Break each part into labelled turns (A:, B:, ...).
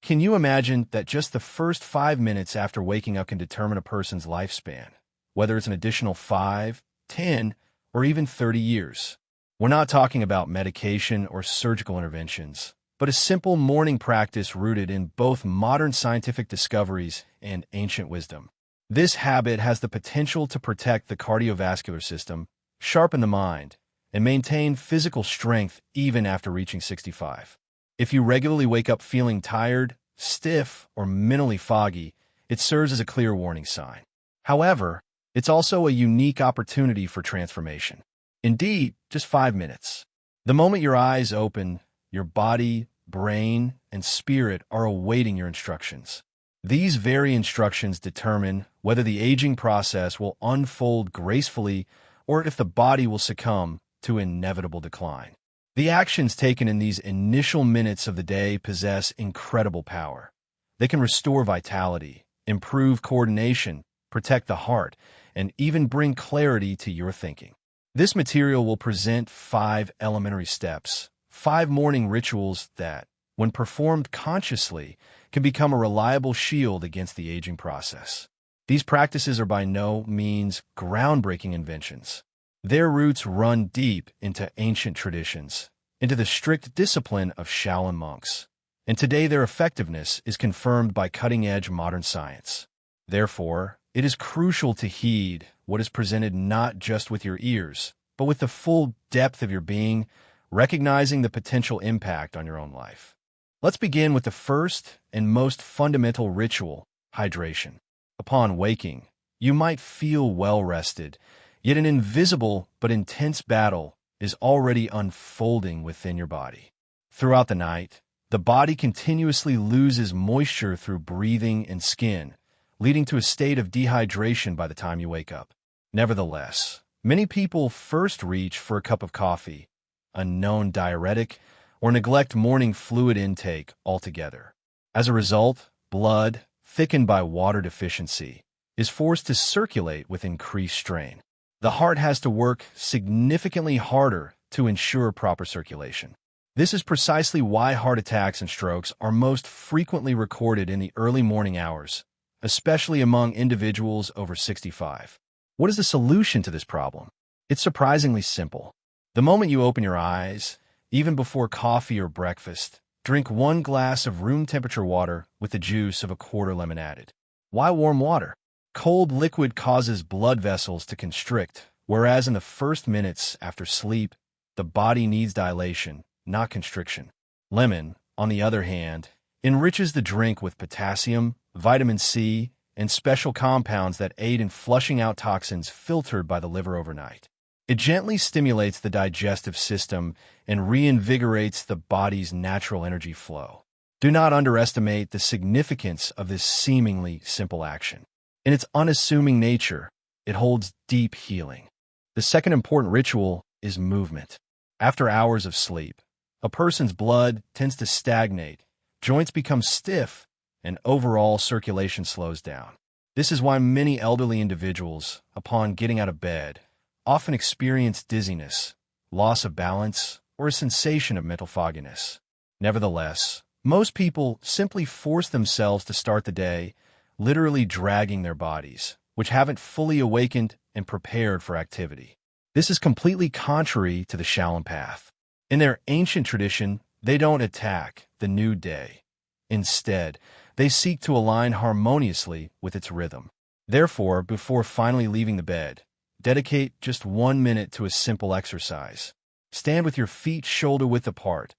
A: Can you imagine that just the first 5 minutes after waking up can determine a person's lifespan, whether it's an additional 5, 10, or even 30 years? We're not talking about medication or surgical interventions, but a simple morning practice rooted in both modern scientific discoveries and ancient wisdom. This habit has the potential to protect the cardiovascular system, sharpen the mind, and maintain physical strength even after reaching 65. If you regularly wake up feeling tired, stiff, or mentally foggy, it serves as a clear warning sign. However, it's also a unique opportunity for transformation. Indeed, just 5 minutes. The moment your eyes open, your body, brain, and spirit are awaiting your instructions. These very instructions determine whether the aging process will unfold gracefully or if the body will succumb to inevitable decline. The actions taken in these initial minutes of the day possess incredible power. They can restore vitality, improve coordination, protect the heart, and even bring clarity to your thinking. This material will present 5 elementary steps, 5 morning rituals that, when performed consciously, can become a reliable shield against the aging process. These practices are by no means groundbreaking inventions. Their roots run deep into ancient traditions, into the strict discipline of Shaolin monks, and today their effectiveness is confirmed by cutting-edge modern science. Therefore, it is crucial to heed what is presented not just with your ears, but with the full depth of your being, recognizing the potential impact on your own life. Let's begin with the first and most fundamental ritual, hydration. Upon waking, you might feel well-rested, yet an invisible but intense battle is already unfolding within your body. Throughout the night, the body continuously loses moisture through breathing and skin, leading to a state of dehydration by the time you wake up. Nevertheless, many people first reach for a cup of coffee, a known diuretic, or neglect morning fluid intake altogether. As a result, blood, thickened by water deficiency, is forced to circulate with increased strain. The heart has to work significantly harder to ensure proper circulation. This is precisely why heart attacks and strokes are most frequently recorded in the early morning hours, especially among individuals over 65. What is the solution to this problem? It's surprisingly simple. The moment you open your eyes, even before coffee or breakfast, drink 1 glass of room temperature water with the juice of a quarter lemon added. Why warm water? Cold liquid causes blood vessels to constrict, whereas in the first minutes after sleep, the body needs dilation, not constriction. Lemon, on the other hand, enriches the drink with potassium, vitamin C, and special compounds that aid in flushing out toxins filtered by the liver overnight. It gently stimulates the digestive system and reinvigorates the body's natural energy flow. Do not underestimate the significance of this seemingly simple action. In its unassuming nature, it holds deep healing. The second important ritual is movement. After hours of sleep, a person's blood tends to stagnate, joints become stiff, and overall circulation slows down. This is why many elderly individuals, upon getting out of bed, often experience dizziness, loss of balance, or a sensation of mental fogginess. Nevertheless, most people simply force themselves to start the day, literally dragging their bodies, which haven't fully awakened and prepared for activity. This is completely contrary to the Shaolin path. In their ancient tradition, they don't attack the new day. Instead, they seek to align harmoniously with its rhythm. Therefore, before finally leaving the bed, dedicate just 1 minute to a simple exercise. Stand with your feet shoulder-width apart.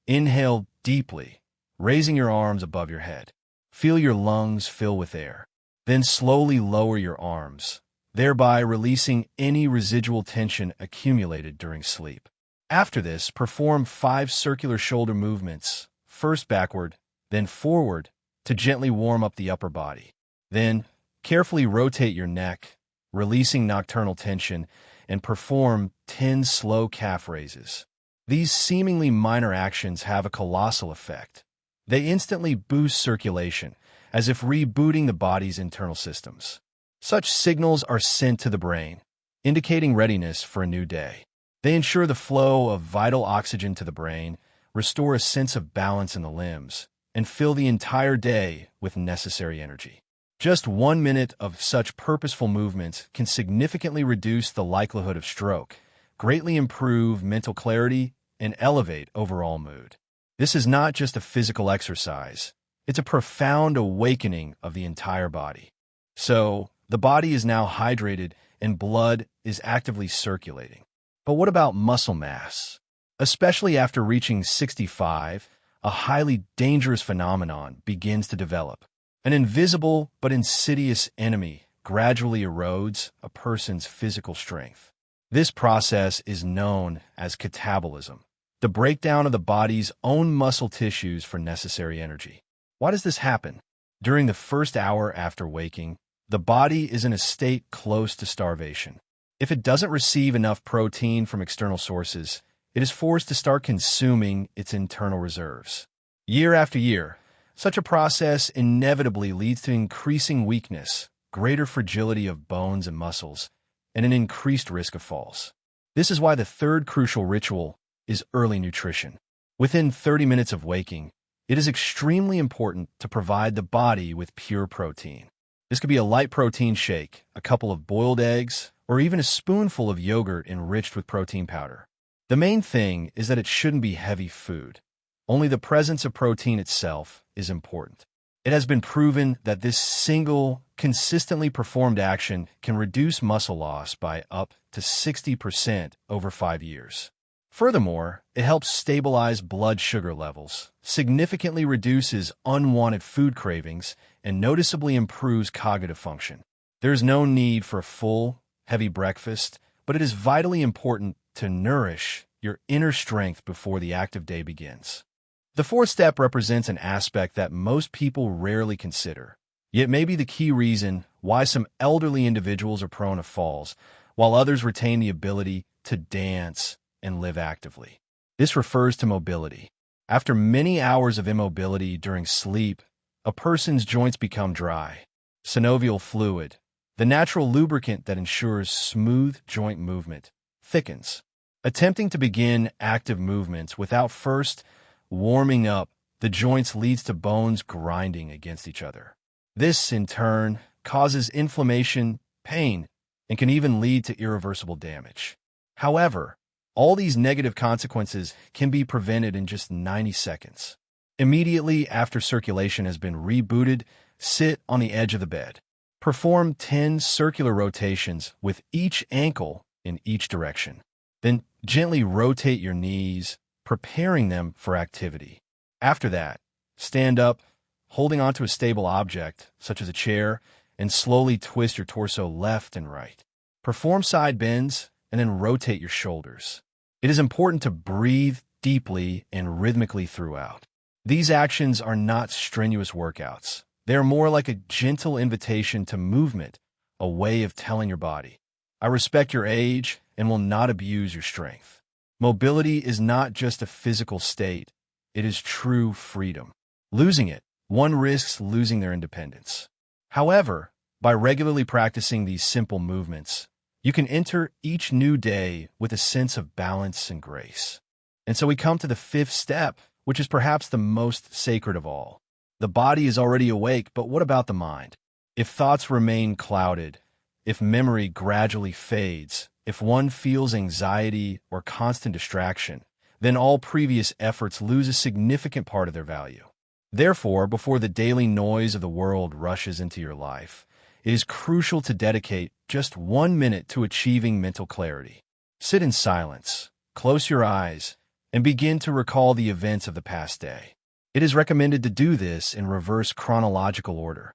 A: Inhale deeply, raising your arms above your head. Feel your lungs fill with air. Then slowly lower your arms, thereby releasing any residual tension accumulated during sleep. After this, perform 5 circular shoulder movements, first backward, then forward, to gently warm up the upper body. Then, carefully rotate your neck, releasing nocturnal tension, and perform 10 slow calf raises. These seemingly minor actions have a colossal effect. They instantly boost circulation, as if rebooting the body's internal systems. Such signals are sent to the brain, indicating readiness for a new day. They ensure the flow of vital oxygen to the brain, restore a sense of balance in the limbs, and fill the entire day with necessary energy. Just 1 minute of such purposeful movements can significantly reduce the likelihood of stroke, greatly improve mental clarity, and elevate overall mood. This is not just a physical exercise. It's a profound awakening of the entire body. So, the body is now hydrated and blood is actively circulating. But what about muscle mass? Especially after reaching 65, a highly dangerous phenomenon begins to develop. An invisible but insidious enemy gradually erodes a person's physical strength. This process is known as catabolism, the breakdown of the body's own muscle tissues for necessary energy. Why does this happen? During the first hour after waking, the body is in a state close to starvation. If it doesn't receive enough protein from external sources, it is forced to start consuming its internal reserves. Year after year, such a process inevitably leads to increasing weakness, greater fragility of bones and muscles, and an increased risk of falls. This is why the third crucial ritual is early nutrition. Within 30 minutes of waking, it is extremely important to provide the body with pure protein. This could be a light protein shake, a couple of boiled eggs, or even a spoonful of yogurt enriched with protein powder. The main thing is that it shouldn't be heavy food. Only the presence of protein itself is important. It has been proven that this single, consistently performed action can reduce muscle loss by up to 60% over 5 years. Furthermore, it helps stabilize blood sugar levels, significantly reduces unwanted food cravings, and noticeably improves cognitive function. There is no need for a full, heavy breakfast, but it is vitally important to nourish your inner strength before the active day begins. The fourth step represents an aspect that most people rarely consider, yet may be the key reason why some elderly individuals are prone to falls, while others retain the ability to dance and live actively. This refers to mobility. After many hours of immobility during sleep, a person's joints become dry. Synovial fluid, the natural lubricant that ensures smooth joint movement, thickens. Attempting to begin active movements without first warming up the joints leads to bones grinding against each other. This, in turn, causes inflammation, pain, and can even lead to irreversible damage. However, all these negative consequences can be prevented in just 90 seconds. Immediately after circulation has been rebooted, sit on the edge of the bed. Perform 10 circular rotations with each ankle in each direction. Then gently rotate your knees, preparing them for activity. After that, stand up, holding onto a stable object, such as a chair, and slowly twist your torso left and right. Perform side bends, and then rotate your shoulders. It is important to breathe deeply and rhythmically throughout. These actions are not strenuous workouts. They are more like a gentle invitation to movement, a way of telling your body, I respect your age and will not abuse your strength. Mobility is not just a physical state. It is true freedom. Losing it, one risks losing their independence. However, by regularly practicing these simple movements, you can enter each new day with a sense of balance and grace. And so we come to the fifth step, which is perhaps the most sacred of all. The body is already awake, but what about the mind? If thoughts remain clouded, if memory gradually fades, if one feels anxiety or constant distraction, then all previous efforts lose a significant part of their value. Therefore, before the daily noise of the world rushes into your life, it is crucial to dedicate just 1 minute to achieving mental clarity. Sit in silence, close your eyes, and begin to recall the events of the past day. It is recommended to do this in reverse chronological order.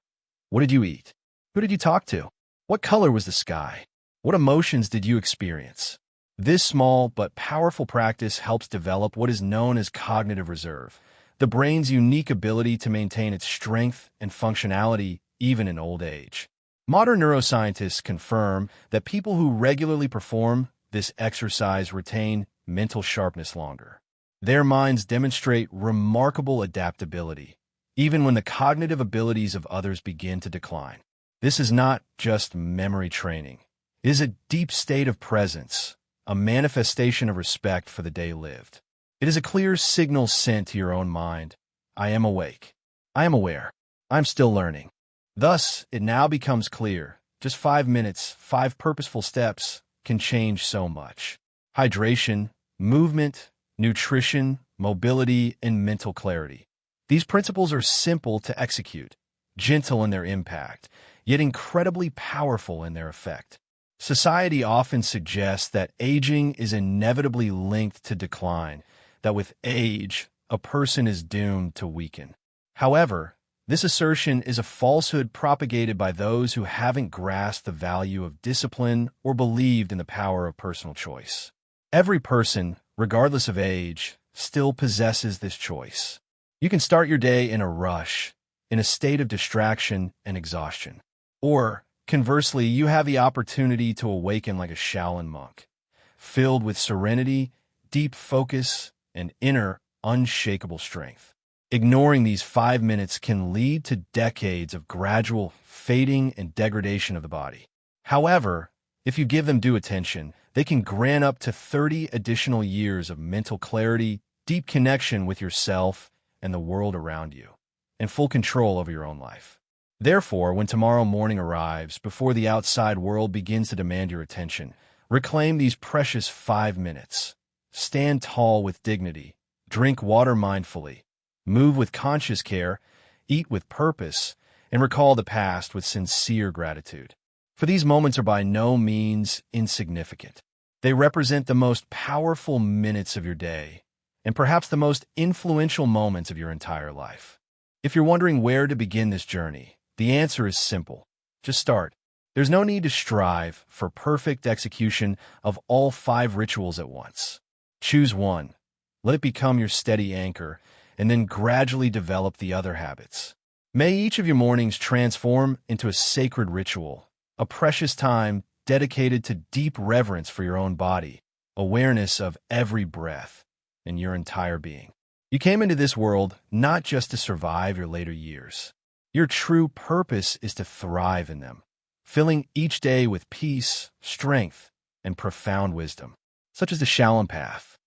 A: What did you eat? Who did you talk to? What color was the sky? What emotions did you experience? This small but powerful practice helps develop what is known as cognitive reserve, the brain's unique ability to maintain its strength and functionality even in old age. Modern neuroscientists confirm that people who regularly perform this exercise retain mental sharpness longer. Their minds demonstrate remarkable adaptability, even when the cognitive abilities of others begin to decline. This is not just memory training. It is a deep state of presence, a manifestation of respect for the day lived. It is a clear signal sent to your own mind, I am awake. I am aware. I'm still learning. Thus, it now becomes clear, just 5 minutes, 5 purposeful steps can change so much. Hydration, movement, nutrition, mobility, and mental clarity. These principles are simple to execute, gentle in their impact, yet incredibly powerful in their effect. Society often suggests that aging is inevitably linked to decline, that with age, a person is doomed to weaken. However, this assertion is a falsehood propagated by those who haven't grasped the value of discipline or believed in the power of personal choice. Every person, regardless of age, still possesses this choice. You can start your day in a rush, in a state of distraction and exhaustion. Or, conversely, you have the opportunity to awaken like a Shaolin monk, filled with serenity, deep focus, and inner, unshakable strength. Ignoring these 5 minutes can lead to decades of gradual fading and degradation of the body. However, if you give them due attention, they can grant up to 30 additional years of mental clarity, deep connection with yourself and the world around you, and full control over your own life. Therefore, when tomorrow morning arrives, before the outside world begins to demand your attention, reclaim these precious 5 minutes. Stand tall with dignity, drink water mindfully, move with conscious care, eat with purpose, and recall the past with sincere gratitude. For these moments are by no means insignificant. They represent the most powerful minutes of your day, and perhaps the most influential moments of your entire life. If you're wondering where to begin this journey, the answer is simple. Just start. There's no need to strive for perfect execution of all 5 rituals at once. Choose one. Let it become your steady anchor, and then gradually develop the other habits. May each of your mornings transform into a sacred ritual, a precious time dedicated to deep reverence for your own body, awareness of every breath, and your entire being. You came into this world not just to survive your later years. Your true purpose is to thrive in them, filling each day with peace, strength, and profound wisdom, such as the Shaolin Path,